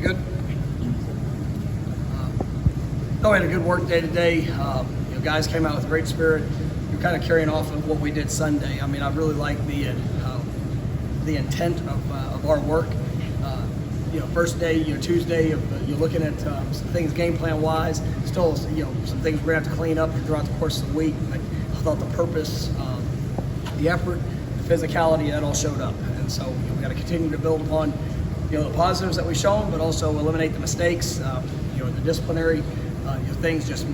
good? We had a good work day today. Guys came out with great spirit. We're kind of carrying off of what we did Sunday. I mean, I really like the intent of our work. First day, Tuesday, you're looking at some things game plan wise. Still, some things we're gonna have to clean up throughout the course of the week. But I thought the purpose, the effort, the physicality, that all showed up. And so we got to continue to build upon the positives that we've shown, but also eliminate the mistakes. The disciplinary things, just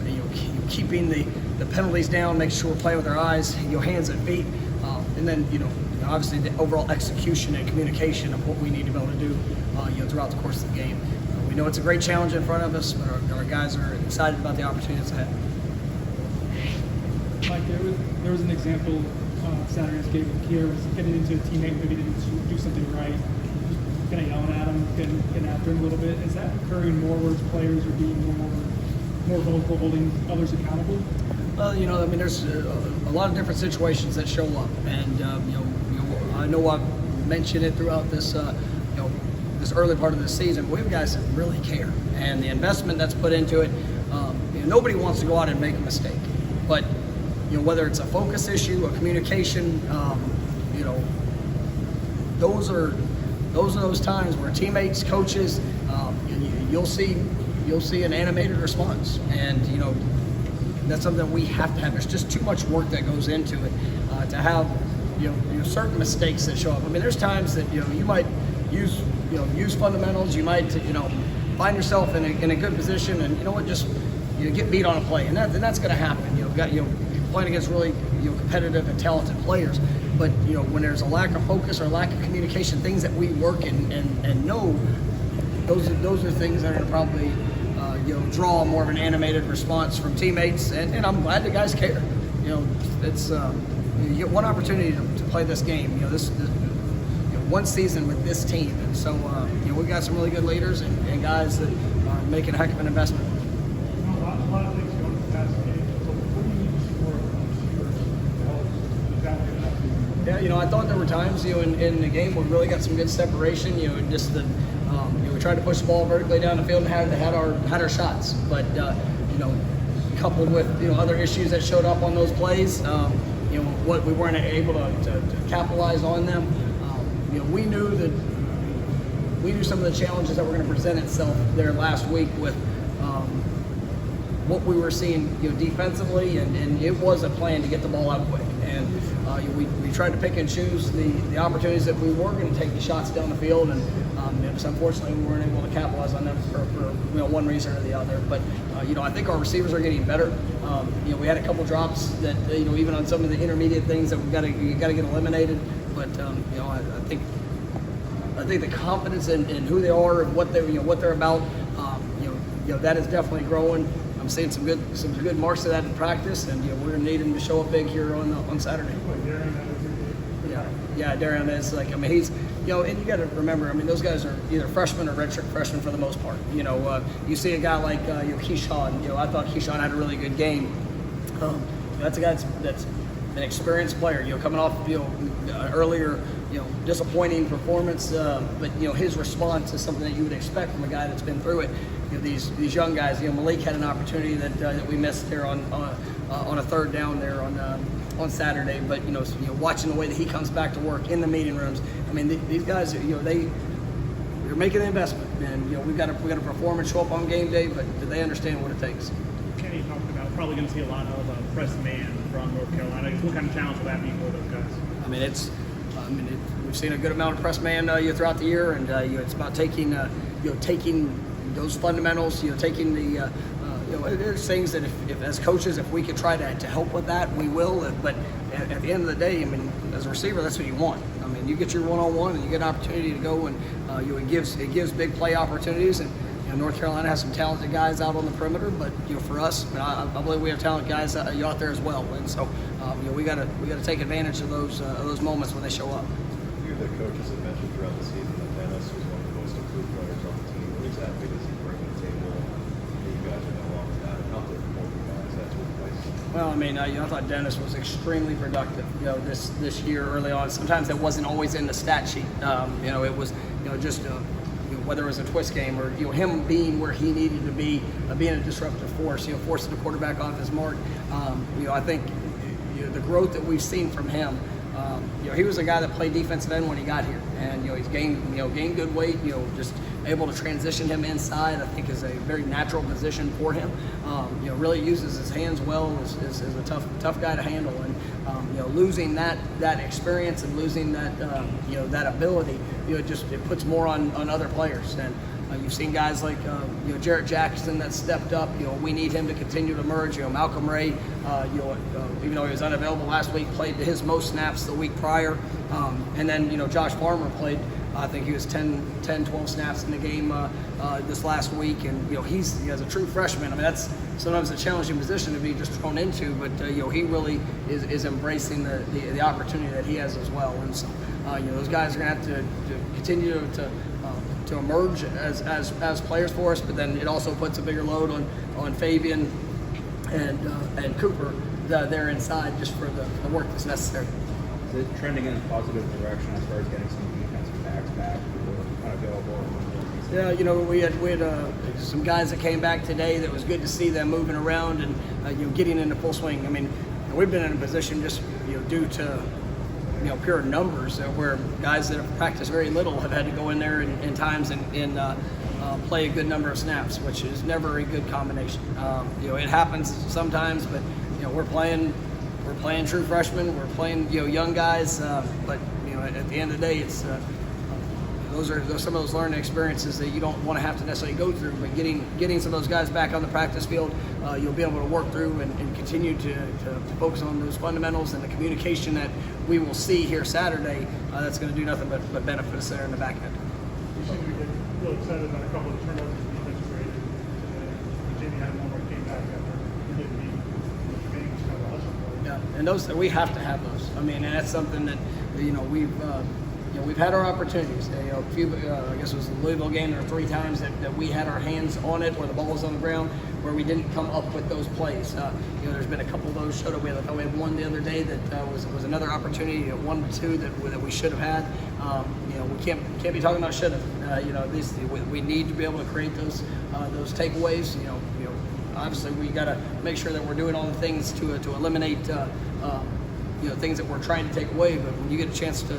keeping the penalties down, making sure we're playing with our eyes, hands and feet, and then obviously the overall execution and communication of what we need to be able to do throughout the course of the game. We know it's a great challenge in front of us, but our guys are excited about the opportunities ahead. Mike, there was an example Saturday's game with Kier was getting into a teammate maybe didn't do something right, kind of yelling at him, getting after him a little bit. Is that occurring more where players are being more vocal, holding others accountable? Well, there's a lot of different situations that show up, and I know I've mentioned it throughout this this early part of the season. But we have guys that really care, and the investment that's put into it. Nobody wants to go out and make a mistake, but whether it's a focus issue, a communication, those are those times where teammates, coaches, you'll see an animated response, and that's something that we have to have. There's just too much work that goes into it to have certain mistakes that show up. I mean, there's times that you might use fundamentals. You might find yourself in a good position, and just get beat on a play, and that's going to happen. Playing against really competitive and talented players, but when there's a lack of focus or lack of communication, things that we work and know, those are things that are going to probably draw more of an animated response from teammates, and I'm glad the guys care. It's you get one opportunity to play this game. This one season with this team, and so we've got some really good leaders and guys that are making a heck of an investment. A lot of things going to the past game. So what do you need to see more of to help? Yeah, I thought there were times in the game where we really got some good separation. Just the we tried to push the ball vertically down the field and had our shots, but coupled with other issues that showed up on those plays, what we weren't able to capitalize on them. We knew some of the challenges that were going to present itself there last week with what we were seeing defensively, and it was a plan to get the ball out quick, and we tried to pick and choose the opportunities that we were going to take the shots down the field, and just unfortunately we weren't able to capitalize on them for one reason or the other. But I think our receivers are getting better. We had a couple drops that even on some of the intermediate things that you got to get eliminated. But I think the confidence in who they are and what they're about, that is definitely growing. I'm seeing some good marks of that in practice, and we're going to need him to show up big here on Saturday. Yeah, Darian is he's and you got to remember, those guys are either freshmen or redshirt freshmen for the most part. You see a guy like Keyshawn. I thought Keyshawn had a really good game. That's a guy that's an experienced player. Coming off earlier disappointing performance, but his response is something that you would expect from a guy that's been through it. These young guys. Malik had an opportunity that we missed there on a third down there on Saturday, but watching the way that he comes back to work in the meeting rooms. These guys, they're making the investment, and we've got to perform and show up on game day, but they understand what it takes. Kenny talked about probably going to see a lot of press man from North Carolina. What kind of challenge will that be for those guys? We've seen a good amount of press man throughout the year, and it's about taking those fundamentals, taking the there's things that if as coaches, if we could try to help with that, we will. But at the end of the day, as a receiver, that's what you want. You get your one-on-one, and you get an opportunity to go, and it gives big play opportunities. And North Carolina has some talented guys out on the perimeter, but for us, I believe we have talented guys out there as well. And so we got to take advantage of those moments when they show up. You're the coaches that mentioned throughout the season that Dennis was one of the most improved players on the team. What exactly does he bring to the table? You guys are going along with that, and how difficult you guys that's with place. Well, I thought Dennis was extremely productive. This year early on. Sometimes that wasn't always in the stat sheet. It was just whether it was a twist game or him being where he needed to be, being a disruptive force, forcing the quarterback off his mark. I think the growth that we've seen from him. He was a guy that played defensive end when he got here, and he's gained good weight. Just able to transition him inside, I think, is a very natural position for him. Really uses his hands well. Is a tough guy to handle, and losing that experience and losing that that ability, it puts more on other players. And you've seen guys like Jarrett Jackson that stepped up. We need him to continue to emerge. Malcolm Ray, even though he was unavailable last week, played his most snaps the week prior. And then Josh Farmer played. I think he was 12 snaps in the game this last week, and he's as a true freshman. I mean, that's sometimes a challenging position to be just thrown into, but he really is embracing the opportunity that he has as well. And so those guys are going to have to continue to emerge as players for us, but then it also puts a bigger load on Fabian and Cooper there inside just for the work that's necessary. Is it trending in a positive direction as far as getting some defensive backs back who were unavailable? Yeah, we had some guys that came back today that was good to see them moving around and getting into full swing. I mean, we've been in a position just due to pure numbers where guys that have practiced very little have had to go in there in times and play a good number of snaps, which is never a good combination. It happens sometimes, but we're playing true freshmen, we're playing young guys, but at the end of the day, it's those are some of those learning experiences that you don't want to have to necessarily go through. But getting some of those guys back on the practice field, you'll be able to work through and continue to focus on those fundamentals and the communication that we will see here Saturday. That's going to do nothing but benefit us there in the back end. You seem to be real excited about a couple of the turnovers in the defensive grade. Jamie had one where he came back after he didn't beat Jermaine, was kind of a hustle for him. Yeah, and those we have to have those. I mean, and that's something that we've had our opportunities. A few, I guess it was the Louisville game. There were 3 times that we had our hands on it, where the ball was on the ground, where we didn't come up with those plays. There's been a couple of those showed up. We had one the other day that was another opportunity, 1 or 2 that we should have had. We can't be talking about should have. We need to be able to create those takeaways. Obviously we got to make sure that we're doing all the things to eliminate things that we're trying to take away. But when you get a chance to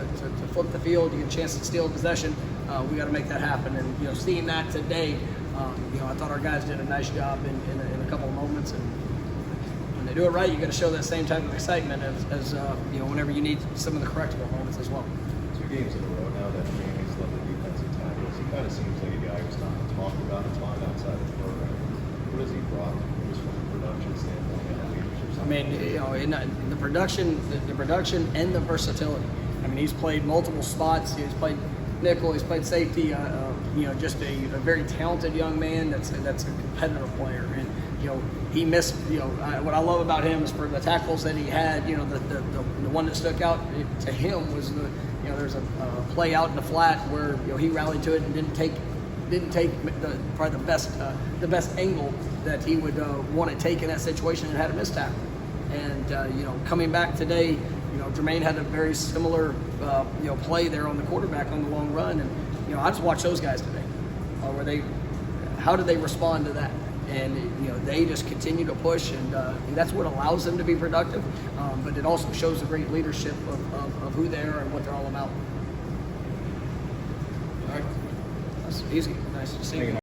flip the field, you get a chance to steal possession, we got to make that happen. And seeing that today, I thought our guys did a nice job in a couple of moments. And when they do it right, you got to show that same type of excitement as whenever you need some of the correctable moments as well. 2 games in a row now that Jamie's led the defensive tackles. He kind of seems like a guy who's not talked about a ton outside of the program. What has he brought just from a production standpoint and a leadership standpoint? I mean, in the production and the versatility. I mean, he's played multiple spots. He's played nickel. He's played safety. Just a very talented young man that's a competitive player. And he missed. What I love about him is for the tackles that he had. The one that stuck out to him was there's a play out in the flat where he rallied to it and didn't take probably the best angle that he would want to take in that situation and had a missed tackle. And coming back today, Jermaine had a very similar play there on the quarterback on the long run, and I just watched those guys today. How did they respond to that? And they just continue to push, and that's what allows them to be productive. But it also shows the great leadership of who they are and what they're all about. All right, that's easy. Nice to see you.